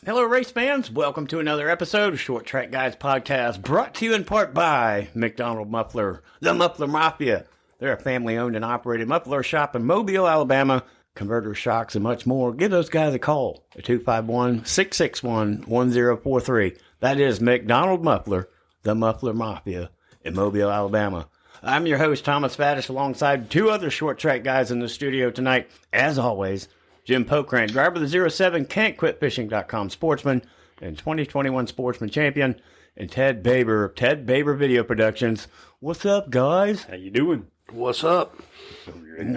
Hello, race fans. Welcome to another episode of Short Track Guys Podcast, brought to you in part by McDonald Muffler, the Muffler Mafia. They're a family-owned and operated muffler shop in Mobile, Alabama. Converter shocks and much more. Give those guys a call at 251-661-1043. That is McDonald Muffler, the Muffler Mafia in Mobile, Alabama. I'm your host, Thomas Faddish, alongside two other Short Track guys in the studio tonight. As always, Jim Pokrant, driver of the 07 Can'tQuitFishing.com sportsman and 2021 sportsman champion, and Ted Baber of Ted Baber Video Productions. What's up, guys? How you doing? What's up?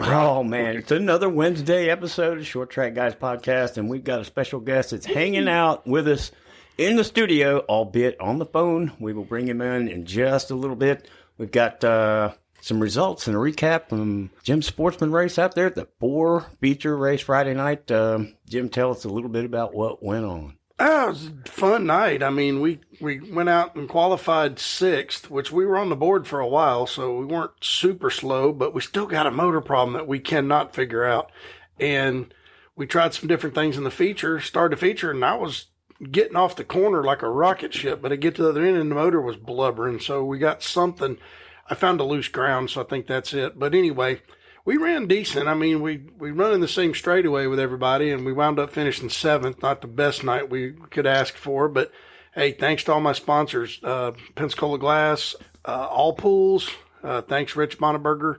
Oh, man, it's another Wednesday episode of Short Track Guys Podcast, and we've got a special guest that's hanging out with us in the studio, albeit on the phone. We will bring him in just a little bit. We've got some results and a recap from Jim's sportsman race out there at the 4 feature race Friday night. Jim, tell us a little bit about what went on. It was a fun night. I mean, we went out and qualified 6th, which we were on the board for a while, so we weren't super slow, but we still got a motor problem that we cannot figure out. And we tried some different things in the feature, started the feature, and I was getting off the corner like a rocket ship, but I get to the other end and the motor was blubbering, so we got something. I found a loose ground, so I think that's it. But anyway, we ran decent. I mean, we run in the same straightaway with everybody, and we wound up finishing 7th. Not the best night we could ask for, but hey, thanks to all my sponsors, Pensacola Glass, All Pools, thanks Rich Bonneberger,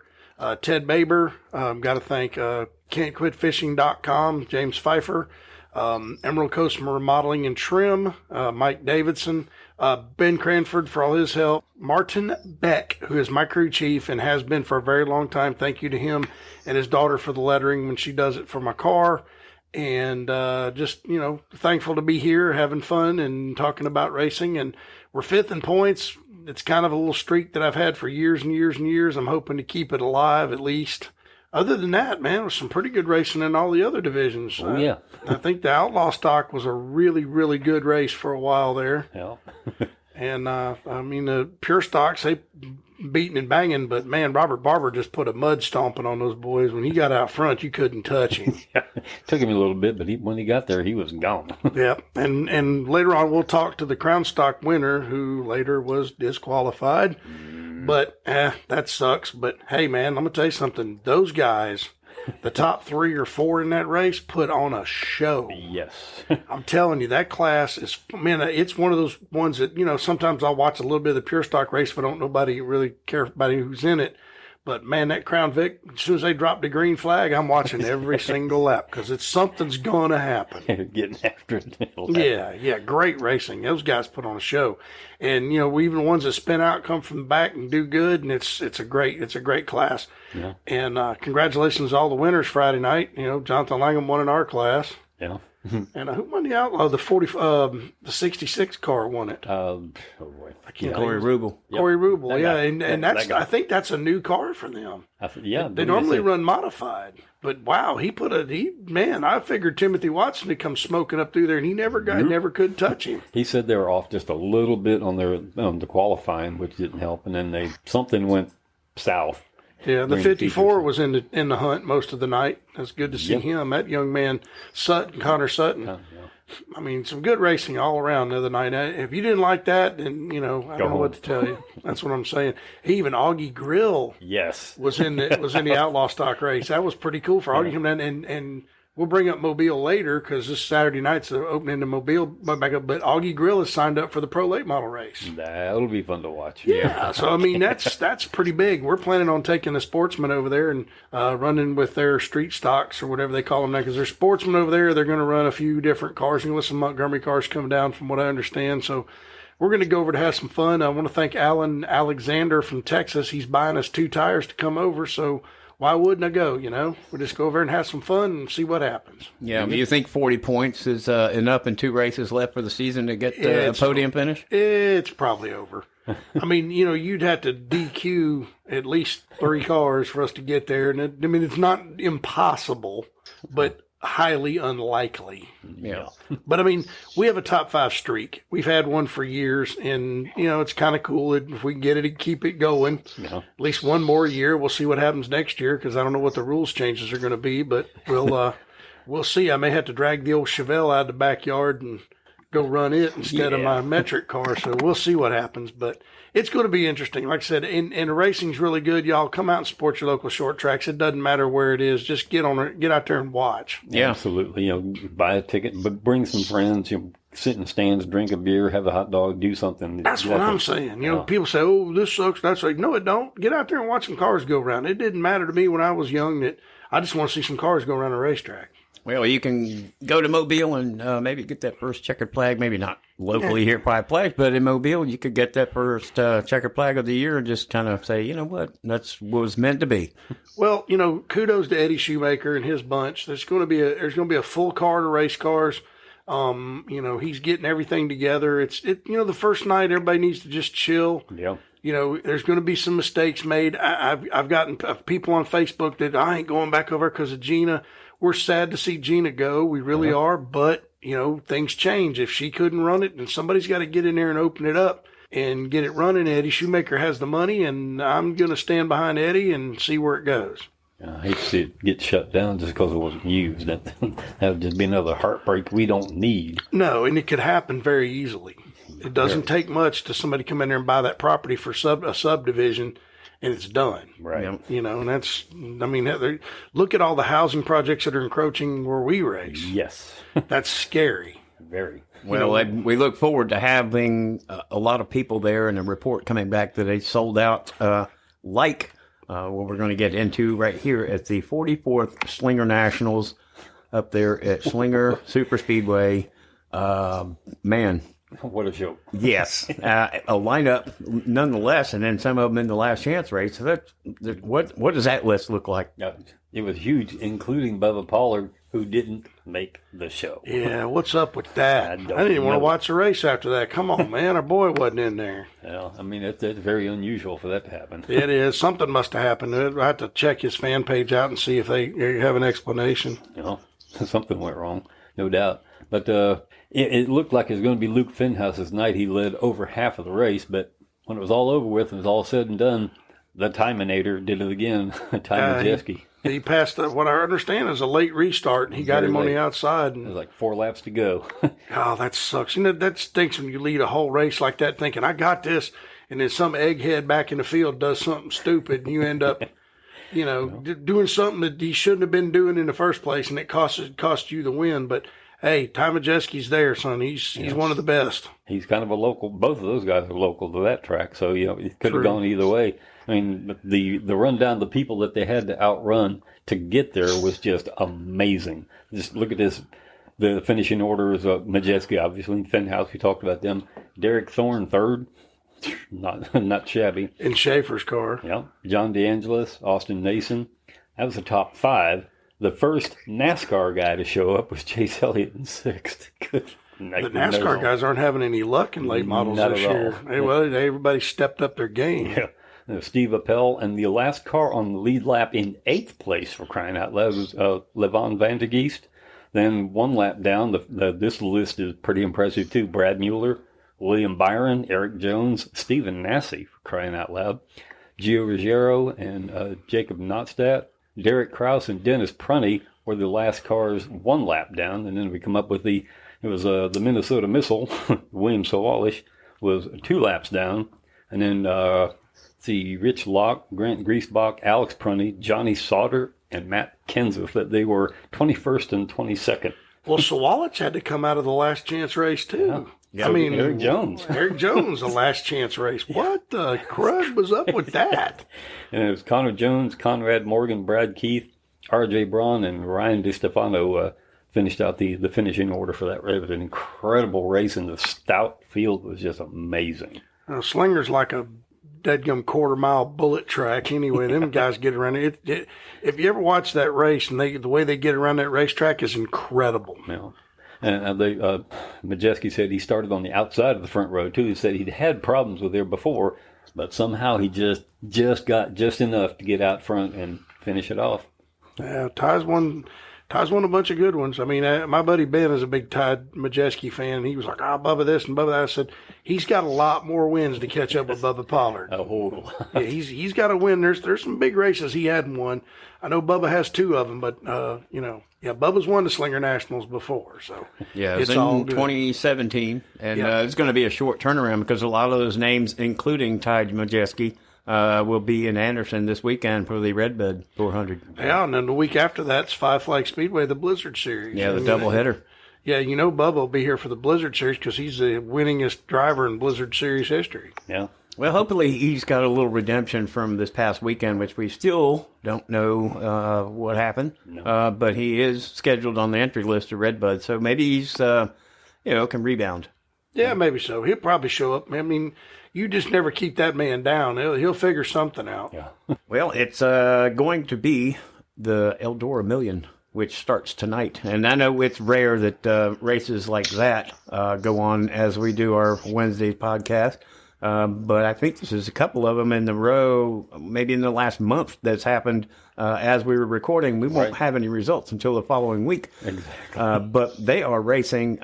Ted Baber, got to thank Can'tQuitFishing.com, James Pfeiffer, Emerald Coast Remodeling and Trim, Mike Davidson, Ben Cranford for all his help, Martin Beck, who is my crew chief and has been for a very long time. Thank you to him and his daughter for the lettering when she does it for my car. And just, thankful to be here, having fun and talking about racing. And we're 5th in points. It's kind of a little streak that I've had for years and years and years. I'm hoping to keep it alive at least. Other than that, man, it was some pretty good racing in all the other divisions. Oh, yeah. I think the Outlaw Stock was a really, really good race for a while there. Yeah. And, the Pure Stocks, they beating and banging, but, man, Robert Barber just put a mud stomping on those boys. When he got out front, you couldn't touch him. Took him a little bit, but when he got there, he was gone. Yeah. And later on, we'll talk to the Crown Stock winner, who later was disqualified. But that sucks. But, hey, man, I'm going to tell you something. Those guys, the top 3 or 4 in that race, put on a show. Yes. I'm telling you, that class is, man, it's one of those ones that, sometimes I'll watch a little bit of the Pure Stock race if I don't nobody really care about who's in it. But, man, that Crown Vic, as soon as they drop the green flag, I'm watching every single lap because something's going to happen. Getting after it. Yeah, great racing. Those guys put on a show. And, we even the ones that spin out come from the back and do good, and it's a great class. Yeah. And congratulations to all the winners Friday night. Jonathan Langham won in our class. Yeah. And who won the Outlaw? The 66 car won it. Oh boy, I can't Corey Rubel. Yep. Corey Rubel, That yeah, guy. and that's I think that's a new car for them. They normally run modified, but wow, I figured Timothy Watson would come smoking up through there, and he never could touch him. He said they were off just a little bit on the qualifying, which didn't help, and then something went south. Yeah, the 54 was in the hunt most of the night. That's good to see him. That young man, Connor Sutton. Yeah. I mean, some good racing all around the other night. If you didn't like that, then, I don't know what to tell you. That's what I'm saying. Even Augie Grill was in the Outlaw Stock race. That was pretty cool for Augie coming in. And we'll bring up Mobile later because this Saturday night's the opening to Mobile. But Augie Grill is signed up for the Pro Late Model race. That'll be fun to watch. Yeah, so, I mean, that's pretty big. We're planning on taking the sportsmen over there and running with their street stocks or whatever they call them now, because they're sportsmen over there. They're going to run a few different cars. You're going to listen to Montgomery cars come down from what I understand. So we're going to go over to have some fun. I want to thank Alan Alexander from Texas. He's buying us 2 tires to come over, so why wouldn't I go, We'll just go over and have some fun and see what happens. Yeah, do you think 40 points is enough and 2 races left for the season to get a podium finish? It's probably over. I mean, you'd have to DQ at least 3 cars for us to get there. And it's not impossible, but highly unlikely. Yeah. But, we have a top 5 streak. We've had one for years, and, it's kind of cool if we can get it and keep it going. Yeah. At least one more year. We'll see what happens next year because I don't know what the rules changes are going to be, but we'll see. I may have to drag the old Chevelle out of the backyard and go run it instead of my metric car. So we'll see what happens. But it's going to be interesting. Like I said, and racing's really good. Y'all come out and support your local short tracks. It doesn't matter where it is. Just get out there and watch. Yeah, absolutely. Buy a ticket, but bring some friends. Sit in stands, drink a beer, have a hot dog, do something. That's what I'm saying. People say, "Oh, this sucks." That's like, no, it don't. Get out there and watch some cars go around. It didn't matter to me when I was young that I just want to see some cars go around a racetrack. Well, you can go to Mobile and maybe get that first checkered flag. Maybe not locally here at Five Flags, but in Mobile, you could get that first checkered flag of the year and just kind of say, you know what, that's what was meant to be. Well, kudos to Eddie Shoemaker and his bunch. There's going to be a full card of race cars. He's getting everything together. The first night everybody needs to just chill. Yeah. There's going to be some mistakes made. I've gotten people on Facebook that I ain't going back over because of Gina. We're sad to see Gina go. We really are. But, things change. If she couldn't run it, then somebody's got to get in there and open it up and get it running. Eddie Shoemaker has the money, and I'm going to stand behind Eddie and see where it goes. I hate to see it get shut down just because it wasn't used. That would just be another heartbreak we don't need. No, and it could happen very easily. It doesn't take much to somebody come in there and buy that property for a subdivision, and it's done. Right. And that's, look at all the housing projects that are encroaching where we race. Yes. That's scary. Very. Well, we look forward to having a lot of people there, and a report coming back that they sold out what we're going to get into right here at the 44th Slinger Nationals up there at Slinger Super Speedway. Man. What a show. Yes. A lineup nonetheless, and then some of them in the last chance race. So what does that list look like? It was huge, including Bubba Pollard, who didn't make the show. Yeah, what's up with that? I didn't even want to know. watch the race after that. Come on, man. Our boy wasn't in there. Well, it's very unusual for that to happen. It is. Something must have happened. I have to check his fan page out and see if they have an explanation. Something went wrong, no doubt. But it looked like it was going to be Luke Fenhouse's night. He led over half of the race, but when it was all over with and it was all said and done, the Timinator did it again. Ty Majeski. He passed what I understand is a late restart, and he got him on the outside. And, it was like 4 laps to go. Oh, that sucks. That stinks when you lead a whole race like that thinking, I got this, and then some egghead back in the field does something stupid, and you end up, doing something that he shouldn't have been doing in the first place, and it cost you the win. But, hey, Ty Majeski's there, son. He's one of the best. He's kind of a local. Both of those guys are local to that track, so, it could have gone either way. I mean, the rundown, the people that they had to outrun to get there was just amazing. Just look at this. The finishing order is Majeski, obviously. Fenhouse, we talked about them. Derek Thorne, third. Not shabby. In Schaefer's car. Yeah. John DeAngelis, Austin Nason. That was the top 5. The first NASCAR guy to show up was Chase Elliott in 6th. Good. The NASCAR guys aren't having any luck in late models this year. Everybody stepped up their game. Yeah. Steve Appel, and the last car on the lead lap in 8th place, for crying out loud, was Levon Van de Geest. Then 1 lap down, this list is pretty impressive too. Brad Mueller, William Byron, Eric Jones, Stephen Nassy, for crying out loud, Gio Ruggiero, and Jacob Notstadt, Derek Kraus, and Dennis Prunty were the last cars 1 lap down. And then we come up with the Minnesota Missile, William Sawalish, was 2 laps down. And then Rich Locke, Grant Griesbach, Alex Prunty, Johnny Sauter, and Matt Kenseth, that they were 21st and 22nd. Well, Sawalich had to come out of the last chance race, too. Yeah. Eric Jones. The last chance race. What the crud was up with that? And it was Connor Jones, Conrad Morgan, Brad Keith, R.J. Braun, and Ryan DiStefano finished out the finishing order for that race. It was an incredible race, and the stout field was just amazing. Slinger's like a deadgum quarter-mile bullet track. Anyway, them guys get around it. If you ever watch that race, and the way they get around that racetrack is incredible. Yeah. And Majeski said he started on the outside of the front row, too. He said he'd had problems with there before, but somehow he just got just enough to get out front and finish it off. Yeah, Ty's one Ty's won a bunch of good ones. I mean, my buddy Ben is a big Ty Majeski fan. He was like, Bubba this and Bubba that. I said, he's got a lot more wins to catch up with Bubba Pollard. Oh, yeah, he's got to win. There's some big races he hadn't won. I know Bubba has 2 of them, but, Bubba's won the Slinger Nationals before. So yeah, it was in 2017, and it's going to be a short turnaround because a lot of those names, including Ty Majeski, will be in Anderson this weekend for the Redbud 400. Yeah, and then the week after that's Five Flag Speedway, the Blizzard Series. Yeah, the doubleheader. Yeah, Bubba will be here for the Blizzard Series because he's the winningest driver in Blizzard Series history. Yeah. Well, hopefully he's got a little redemption from this past weekend, which we still don't know what happened. No. But he is scheduled on the entry list to Redbud, so maybe he's, can rebound. Yeah, maybe so. He'll probably show up. I mean, you just never keep that man down. He'll figure something out. Yeah. Well, it's going to be the Eldora Million, which starts tonight. And I know it's rare that races like that go on as we do our Wednesday podcast. But I think this is a couple of them in the row, maybe in the last month that's happened as we were recording. We won't have any results until the following week. Exactly. But they are racing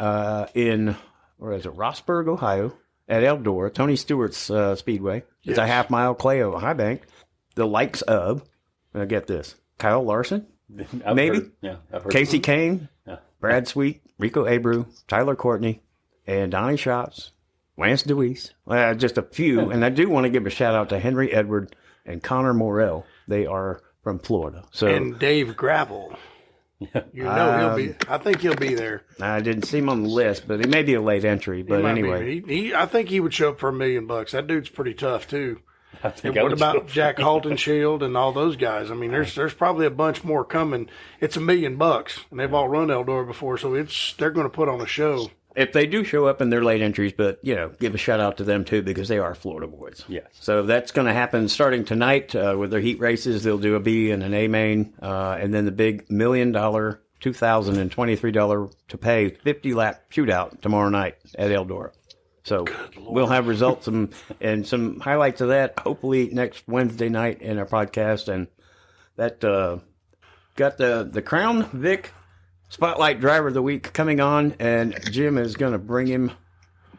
in, Rossburg, Ohio, at Eldora, Tony Stewart's Speedway. It's a half-mile clay over high bank. The likes of, get this, Kyle Larson, maybe, I've heard Casey Kane, Brad Sweet, Rico Abreu, Tyler Courtney, and Donnie Schatz. Lance Deweese, just a few. And I do want to give a shout out to Henry Edward and Connor Morrell. They are from Florida. And Dave Gravel. He'll be. I think he'll be there. I didn't see him on the list, but he may be a late entry. But anyway, I think he would show up for $1 million. That dude's pretty tough too. And what about Jack Haltonshield and all those guys? I mean, there's probably a bunch more coming. It's $1 million, and they've all run Eldora before, so they're going to put on a show. If they do show up in their late entries, but, give a shout out to them too because they are Florida boys. Yes. So that's going to happen starting tonight with their heat races. They'll do a B and an A main, and then the big $1 million, $2,023 to pay 50-lap shootout tomorrow night at Eldora. So we'll have results and some highlights of that hopefully next Wednesday night in our podcast. And that got the Crown Vic Spotlight Driver of the Week coming on, and Jim is going to bring him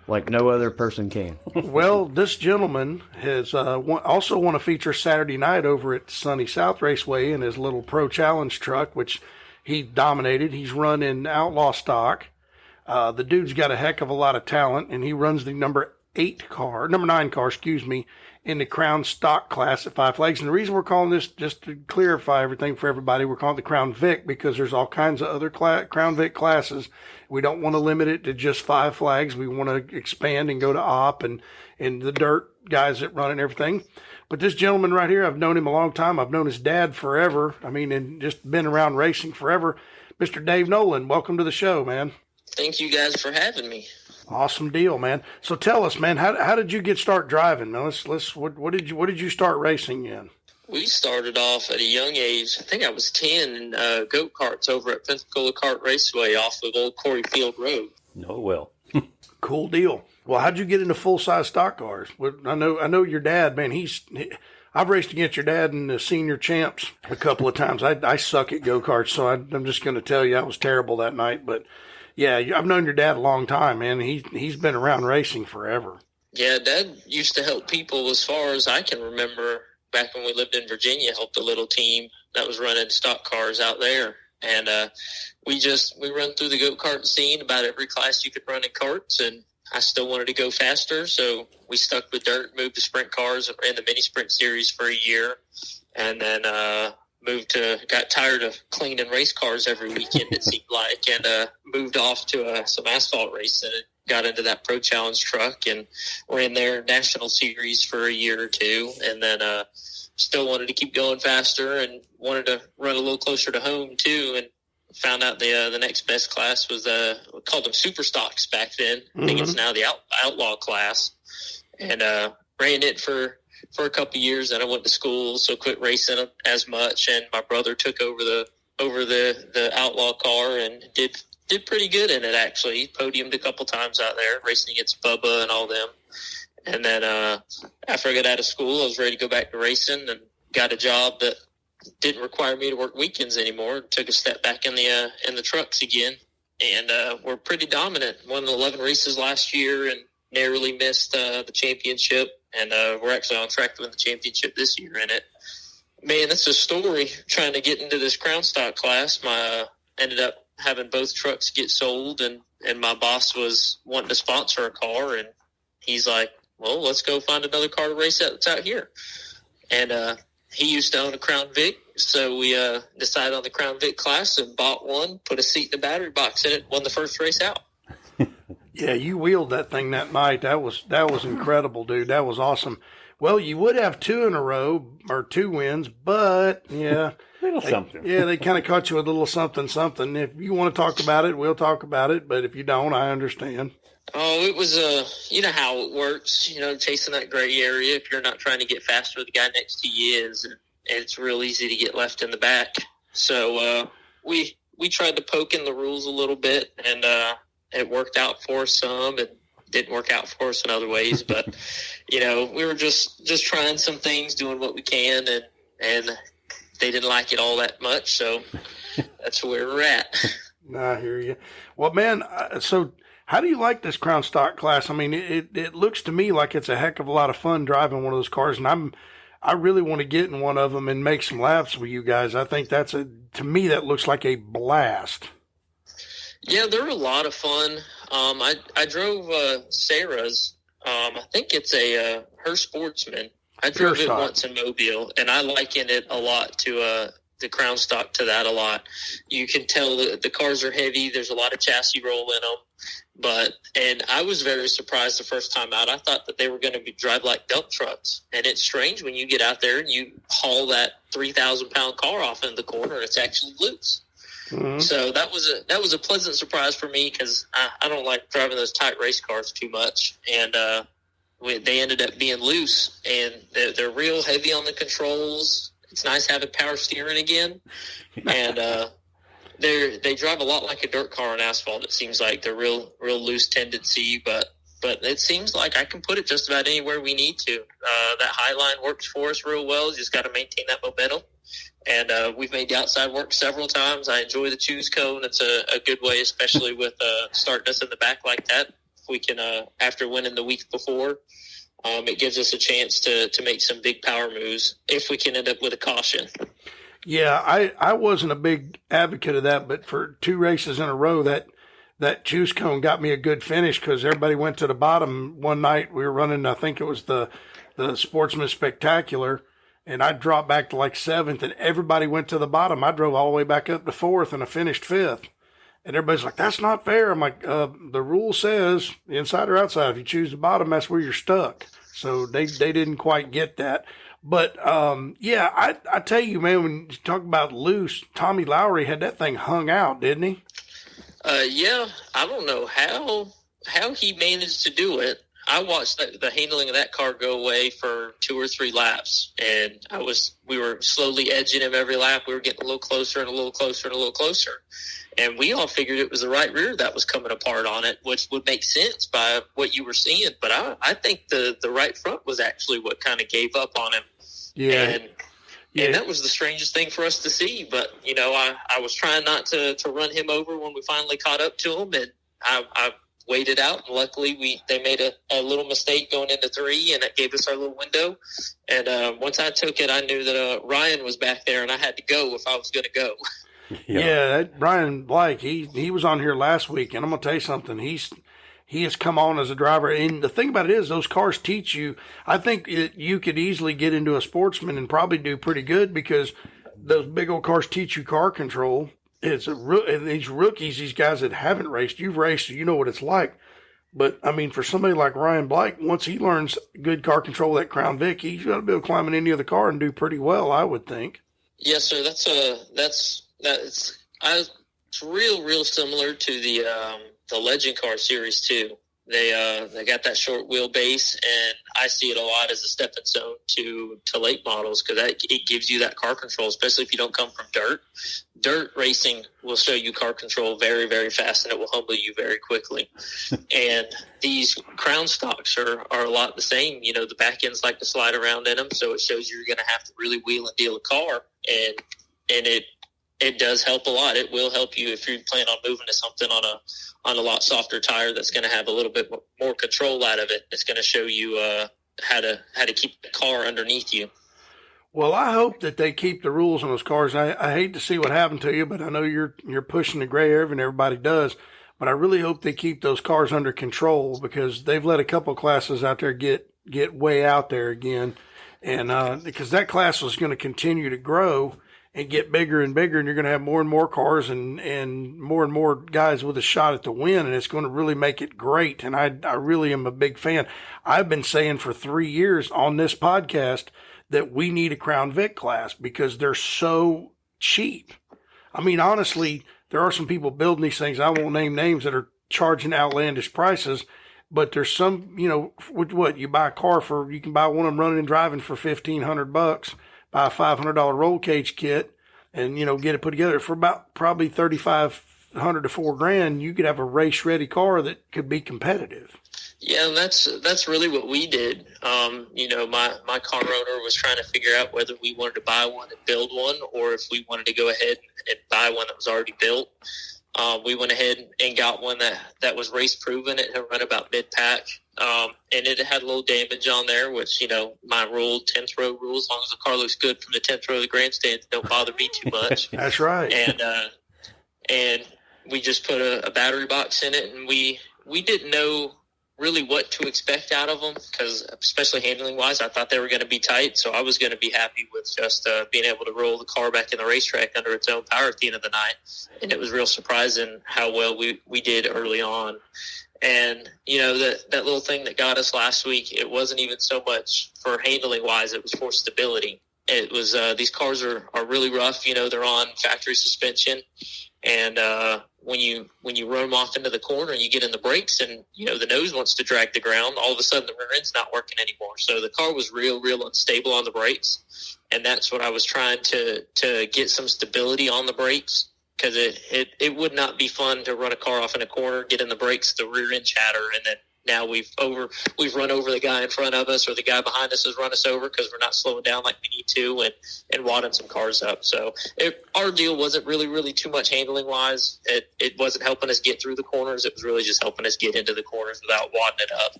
like no other person can. Well, this gentleman has also won a feature Saturday night over at Sunny South Raceway in his little Pro Challenge truck, which he dominated. He's run in outlaw stock. The dude's got a heck of a lot of talent, and he runs the number 9 car, in the Crown stock class at Five Flags. And the reason we're calling this, just to clarify everything for everybody, we're calling it the Crown Vic because there's all kinds of other Crown Vic classes. We don't want to limit it to just Five Flags. We want to expand and go to op and the dirt guys that run and everything. But this gentleman right here, I've known him a long time. I've known his dad forever. I mean, and just been around racing forever. Mr. Dave Nolan, welcome to the show, man. Thank you guys for having me. Awesome deal, man. So tell us, man, how did you start driving? Now what did you start racing in? We started off at a young age. I think I was 10 in goat karts over at Pensacola Kart Raceway off of Old Corey Field Road. No, well, cool deal. Well, how'd you get into full size stock cars? I know your dad, man. I've raced against your dad in the senior champs a couple of times. I suck at go karts, so I'm just going to tell you I was terrible that night, but. Yeah, I've known your dad a long time, man. He's been around racing forever. Yeah, Dad used to help people as far as I can remember. Back when we lived in Virginia, helped a little team that was running stock cars out there. And we run through the go-kart scene, about every class you could run in karts, and I still wanted to go faster, so we stuck with dirt, moved to sprint cars, ran the mini sprint series for a year, and then got tired of cleaning race cars every weekend, it seemed like, and moved off to some asphalt racing and got into that Pro Challenge truck and ran their national series for a year or two, and then still wanted to keep going faster and wanted to run a little closer to home too, and found out the next best class was we called them super stocks back then. I think it's now the outlaw class, and ran it for a couple of years. Then I went to school, so quit racing as much. And my brother took over the outlaw car and did pretty good in it, actually. Podiumed a couple times out there, racing against Bubba and all them. And then after I got out of school, I was ready to go back to racing and got a job that didn't require me to work weekends anymore. Took a step back in the trucks again, and we're pretty dominant. Won 11 races last year and narrowly missed the championship. And we're actually on track to win the championship this year in it. Man, that's a story trying to get into this Crown Stock class. Ended up having both trucks get sold, and my boss was wanting to sponsor a car, and he's like, well, let's go find another car to race that's out here. And he used to own a Crown Vic, so we decided on the Crown Vic class and bought one, put a seat in the battery box in it, won the first race out. Yeah, you wheeled that thing that night. That was incredible, dude. That was awesome. Well, you would have 2 in a row or 2 wins, but yeah, something. Yeah, they kind of caught you with a little something. If you want to talk about it, we'll talk about it. But if you don't, I understand. Oh, it was you know how it works. Chasing that gray area. If you're not trying to get faster, the guy next to you is, and it's real easy to get left in the back. So we tried to poke in the rules a little bit, and it worked out for us some, and didn't work out for us in other ways. But we were just trying some things, doing what we can, and they didn't like it all that much. So that's where we're at. I hear you. Well, man, so how do you like this Crown Stock class? I mean, it looks to me like it's a heck of a lot of fun driving one of those cars, and I really want to get in one of them and make some laps with you guys. I think to me, that looks like a blast. Yeah, they're a lot of fun. I drove Sarah's. I think it's her Sportsman. I drove it once in Mobile, and I liken it a lot to the Crown Stock to that a lot. You can tell the cars are heavy. There's a lot of chassis roll in them. And I was very surprised the first time out. I thought that they were going to drive like dump trucks. And it's strange when you get out there and you haul that 3,000-pound car off in the corner, it's actually loose. Mm-hmm. So that was a pleasant surprise for me, because I don't like driving those tight race cars too much. And they ended up being loose, and they're real heavy on the controls. It's nice having power steering again. And they drive a lot like a dirt car on asphalt. It seems like they're real loose tendency, but it seems like I can put it just about anywhere we need to. That high line works for us real well. You just got to maintain that momentum. And we've made the outside work several times. I enjoy the choose cone. It's a good way, especially with starting us in the back like that. If we can, after winning the week before, it gives us a chance to make some big power moves if we can end up with a caution. Yeah, I wasn't a big advocate of that, but for 2 races in a row, that choose cone got me a good finish, because everybody went to the bottom. One night we were running, I think it was the Sportsman Spectacular, and I dropped back to like 7th, and everybody went to the bottom. I drove all the way back up to 4th, and I finished 5th. And everybody's like, that's not fair. I'm like, the rule says inside or outside. If you choose the bottom, that's where you're stuck. So they didn't quite get that. But, yeah, I tell you, man, when you talk about loose, Tommy Lowry had that thing hung out, didn't he? Yeah, I don't know how he managed to do it. I watched the handling of that car go away for 2 or 3 laps, and we were slowly edging him every lap. We were getting a little closer and a little closer and a little closer. And we all figured it was the right rear that was coming apart on it, which would make sense by what you were seeing. But I think the right front was actually what kind of gave up on him. Yeah. And that was the strangest thing for us to see. But, I was trying not to run him over when we finally caught up to him, and I waited out. And luckily, they made a little mistake going into 3, and it gave us our little window. And once I took it, I knew that Ryan was back there, and I had to go if I was going to go. Yeah, that Brian Blake, he was on here last week, and I'm going to tell you something. He has come on as a driver, and the thing about it is those cars teach you. I think you could easily get into a Sportsman and probably do pretty good, because those big old cars teach you car control. These rookies, these guys that haven't raced, you've raced, so you know what it's like. But, I mean, for somebody like Ryan Blake, once he learns good car control, that Crown Vic, he's got to be able to climb in any other car and do pretty well, I would think. Yes, sir. It's real similar to the Legend Car Series 2. They got that short wheelbase, and I see it a lot as a stepping stone to late models, because it gives you that car control, especially if you don't come from dirt. dirt racing will show you car control very, very fast, and it will humble you very quickly. And these crown stocks are a lot the same. You know, the back ends like to slide around in them, so it shows you're going to have to really wheel and deal a car, and it does help a lot. It will help you if you plan on moving to something on a lot softer tire that's going to have a little bit more control out of it. It's going to show you how to keep the car underneath you. Well, I hope that they keep the rules on those cars. I hate to see what happened to you, but I know you're pushing the gray area, and everybody does. But I really hope they keep those cars under control, because they've let a couple of classes out there get way out there again, and because that class was going to continue to grow and get bigger and bigger, and you're going to have more and more cars and more guys with a shot at the win, and it's going to really make it great. And I really am a big fan. I've been saying for 3 years on this podcast that we need a Crown Vic class because they're so cheap. I mean, honestly, there are some people building these things, I won't name names, that are charging outlandish prices, but there's some, you know, what you buy a car for, you can buy one of them running and driving for $1,500, buy a $500 roll cage kit, and, you know, get it put together for about probably $3,500 to $4,000. You could have a race ready car that could be competitive. Yeah, and that's really what we did. You know, my car owner was trying to figure out whether we wanted to buy one and build one, or if we wanted to go ahead and buy one that was already built. We went ahead and got one that was race proven. It had run about mid pack, and it had a little damage on there, which, you know, my rule, 10th row rule, as long as the car looks good from the 10th row of the grandstand, don't bother me too much. That's right. And we just put a battery box in it, and we didn't know really what to expect out of them, because especially handling wise, I thought they were going to be tight. So I was going to be happy with just being able to roll the car back in the racetrack under its own power at the end of the night. And it was real surprising how well we did early on. And, you know, that little thing that got us last week, it wasn't even so much for handling wise, it was for stability. It was, these cars are really rough. You know, they're on factory suspension, and when you run them off into the corner and you get in the brakes and, you know, the nose wants to drag the ground, all of a sudden the rear end's not working anymore. So the car was real unstable on the brakes. And that's what I was trying to get some stability on the brakes, because it would not be fun to run a car off in a corner, get in the brakes, the rear end chatter, and then now we've run over the guy in front of us, or the guy behind us has run us over because we're not slowing down like we need to, and wadding some cars up. So our deal wasn't really too much handling wise. It wasn't helping us get through the corners. It was really just helping us get into the corners without wadding it up.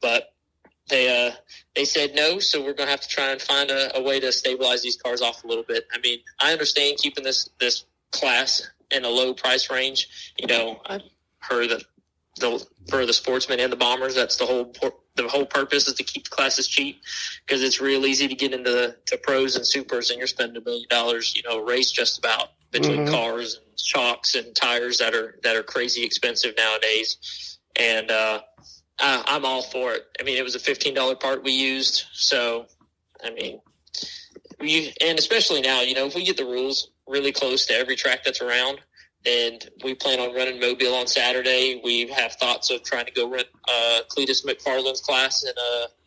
But they said no, so we're going to have to try and find a way to stabilize these cars off a little bit. I mean, I understand keeping this class in a low price range. You know, I've heard that for the sportsmen and the bombers, that's the whole purpose, is to keep the classes cheap, because it's real easy to get into pros and supers, and you're spending $1 million, you know, a race just about between cars and shocks and tires that are crazy expensive nowadays. And I'm all for it. I mean, it was a $15 part we used, so I mean, and especially now, you know, if we get the rules really close to every track that's around, and we plan on running Mobile on Saturday. We have thoughts of trying to go run Cletus McFarland's class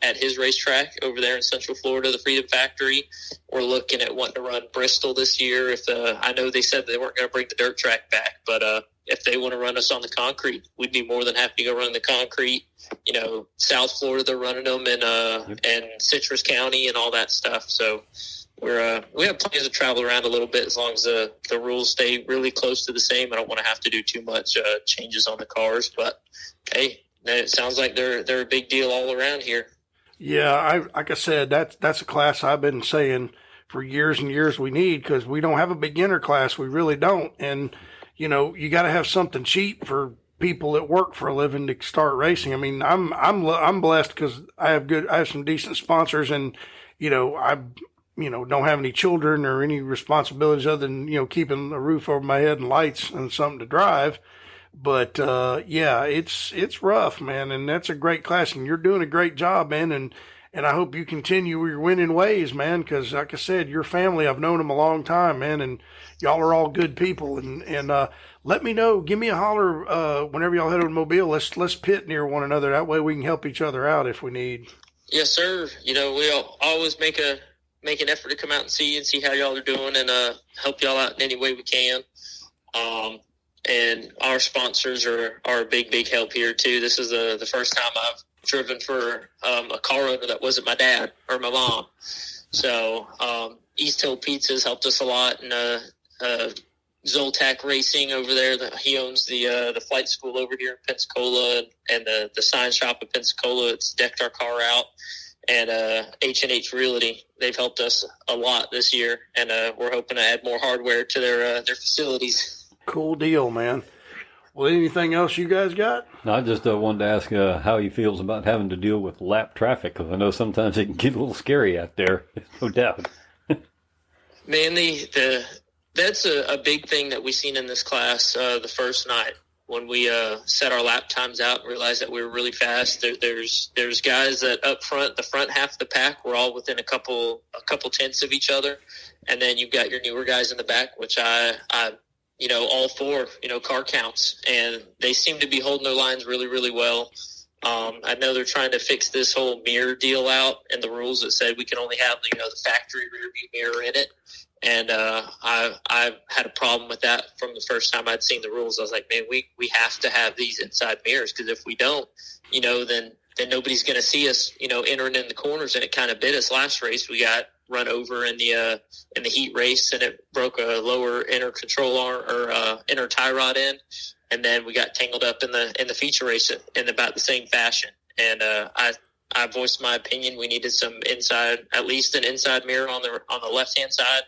at his racetrack over there in Central Florida, the Freedom Factory. We're looking at wanting to run Bristol this year. I know they said they weren't going to bring the dirt track back, but if they want to run us on the concrete, we'd be more than happy to go run the concrete. You know, South Florida, they're running them in Citrus County and all that stuff. So we have plans to travel around a little bit, as long as the rules stay really close to the same. I don't want to have to do too much changes on the cars, but hey, it sounds like they're a big deal all around here. Yeah, like I said, that's a class I've been saying for years and years we need, because we don't have a beginner class. We really don't. And, you know, you got to have something cheap for people that work for a living to start racing. I mean, I'm blessed because I have some decent sponsors, and, you know, don't have any children or any responsibilities other than, you know, keeping a roof over my head and lights and something to drive. But, yeah, it's rough, man. And that's a great class, and you're doing a great job, man. And I hope you continue your winning ways, man. Cause like I said, your family, I've known them a long time, man. And y'all are all good people. And let me know, give me a holler, whenever y'all head over to Mobile. Let's pit near one another. That way we can help each other out if we need. Yes, sir. You know, we'll always make a make an effort to come out and see how y'all are doing and help y'all out in any way we can. And our sponsors are a big help here too. This is the first time I've driven for a car owner that wasn't my dad or my mom. So East Hill Pizzas helped us a lot, and Zoltak Racing over there. He owns the flight school over here in Pensacola, and the sign shop in Pensacola. It's decked our car out. And H&H Realty, they've helped us a lot this year, and we're hoping to add more hardware to their facilities. Cool deal, man. Well, anything else you guys got? No, I just wanted to ask how he feels about having to deal with lap traffic, because I know sometimes it can get a little scary out there, no doubt. Man, that's a big thing that we seen in this class the first night when we set our lap times out and realized that we were really fast. There's guys that up front, the front half of the pack, we're all within a couple tenths of each other, and then you've got your newer guys in the back, which I all four, car counts, and they seem to be holding their lines really, really well. I know they're trying to fix this whole mirror deal out and the rules that said we can only have, the factory rear view mirror in it. And I had a problem with that from the first time I'd seen the rules. I was like, man, we have to have these inside mirrors, because if we don't, then nobody's going to see us, entering in the corners. And it kind of bit us last race. We got run over in the heat race, and it broke a lower inner control arm or inner tie rod end. And then we got tangled up in the feature race in about the same fashion. And I voiced my opinion. We needed some at least an inside mirror on the left hand side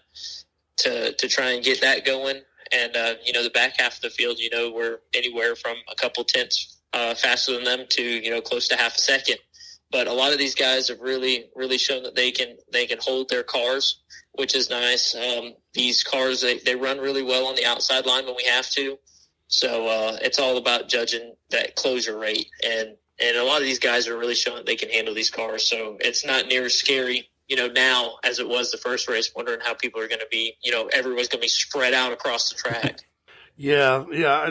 to try and get that going. And the back half of the field, we're anywhere from a couple tenths faster than them to close to half a second. But a lot of these guys have really, really shown that they can hold their cars, which is nice. These cars, they run really well on the outside line when we have to. So it's all about judging that closure rate. And a lot of these guys are really showing that they can handle these cars. So it's not near as scary, now as it was the first race, wondering how people are going to be, everyone's going to be spread out across the track. Yeah,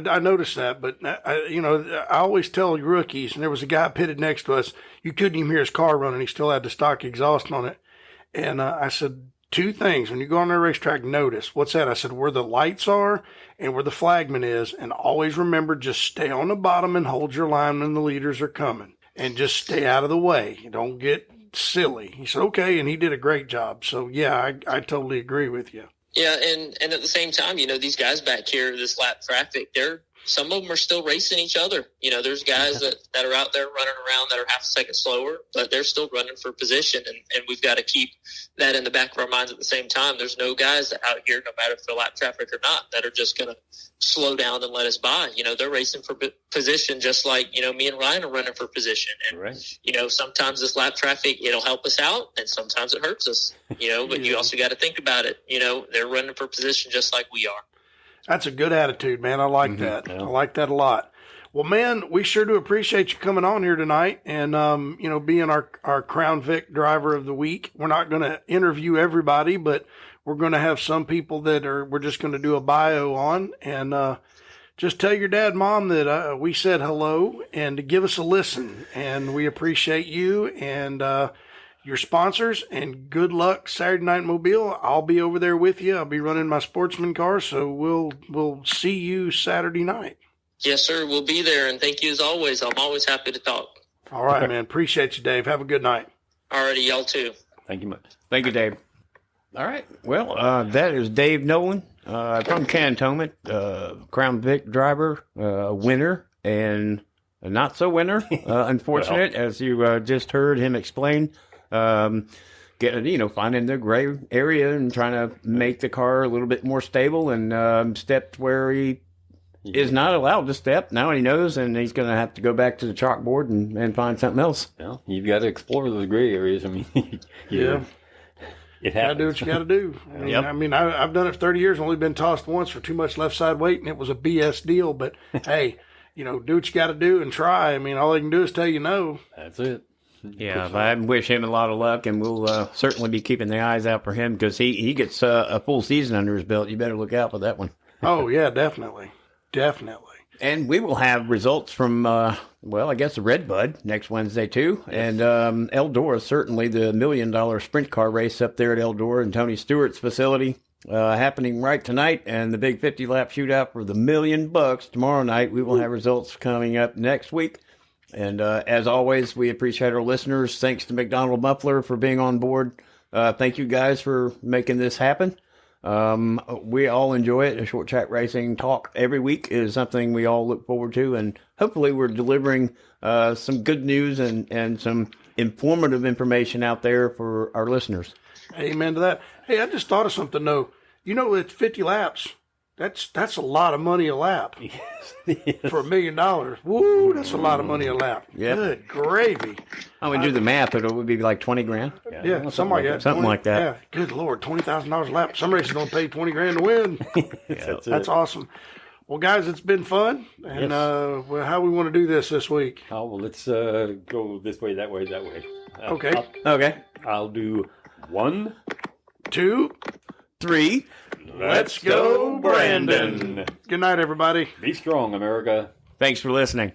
I noticed that, but I always tell rookies, and there was a guy pitted next to us, you couldn't even hear his car running. He still had the stock exhaust on it. And I said, two things. When you go on the racetrack, notice. What's that? I said, where the lights are and where the flagman is. And always remember, just stay on the bottom and hold your line when the leaders are coming. And just stay out of the way. Don't get silly. He said, okay. And he did a great job. So, yeah, I totally agree with you. Yeah, and at the same time, these guys back here, this lap traffic, some of them are still racing each other. There's guys that are out there running around that are half a second slower, but they're still running for position, and we've got to keep that in the back of our minds at the same time. There's no guys out here, no matter if they're lap traffic or not, that are just going to slow down and let us by. They're racing for position just like, me and Ryan are running for position. And, right. Sometimes this lap traffic, it'll help us out, and sometimes it hurts us, but you also got to think about it. They're running for position just like we are. That's a good attitude, man. I like that. Yeah. I like that a lot. Well, man, we sure do appreciate you coming on here tonight and, being our Crown Vic driver of the week. We're not going to interview everybody, but we're going to have some people we're just going to do a bio on, and just tell your dad, mom that we said hello and to give us a listen. And we appreciate you and your sponsors, and good luck Saturday night in Mobile. I'll be over there with you. I'll be running my sportsman car, so we'll see you Saturday night. Yes, sir. We'll be there, and thank you as always. I'm always happy to talk. All right, man. Appreciate you, Dave. Have a good night. All righty, y'all too. Thank you much. Thank you, Dave. All right. Well, that is Dave Nolan from Cantonment, Crown Vic driver, winner, and a not so winner. Unfortunate, as you just heard him explain. Finding the gray area and trying to make the car a little bit more stable, and stepped where he is not allowed to step. Now he knows, and he's going to have to go back to the chalkboard and find something else. Well, you've got to explore those gray areas. I mean, yeah. It happens. You got to do what you got to do. I've done it for 30 years, only been tossed once for too much left side weight, and it was a BS deal. But, hey, do what you got to do and try. I mean, all they can do is tell you no. That's it. Yeah, I wish him a lot of luck, and we'll certainly be keeping the eyes out for him, because he gets a full season under his belt. You better look out for that one. Oh, yeah, definitely. Definitely. And we will have results from well, I guess the Redbud next Wednesday too. And Eldora, certainly the $1 million sprint car race up there at Eldora and Tony Stewart's facility happening right tonight. And the big 50-lap shootout for the $1 million tomorrow night. We will have results coming up next week. And as always, we appreciate our listeners. Thanks to McDonald Muffler for being on board. Thank you guys for making this happen. We all enjoy it. A short track racing talk every week is something we all look forward to, and hopefully we're delivering some good news and some informative information out there for our listeners. Amen to that. Hey, I just thought of something though. You know, it's 50 laps. That's a lot of money a lap. Yes. For $1 million. Woo, that's a lot of money a lap. Yep. Good gravy. I would do the math, it would be like 20 grand. Yeah, something like that. Something like that. Yeah, good Lord, $20,000 a lap. Some races don't pay 20 grand to win. That's awesome. Well, guys, it's been fun. And well, how we want to do this week? Oh, well, let's go this way, that way, that way. Okay. Okay. I'll do 1, 2, 3. let's go, Brandon. Good night, everybody. Be strong, America. Thanks for listening.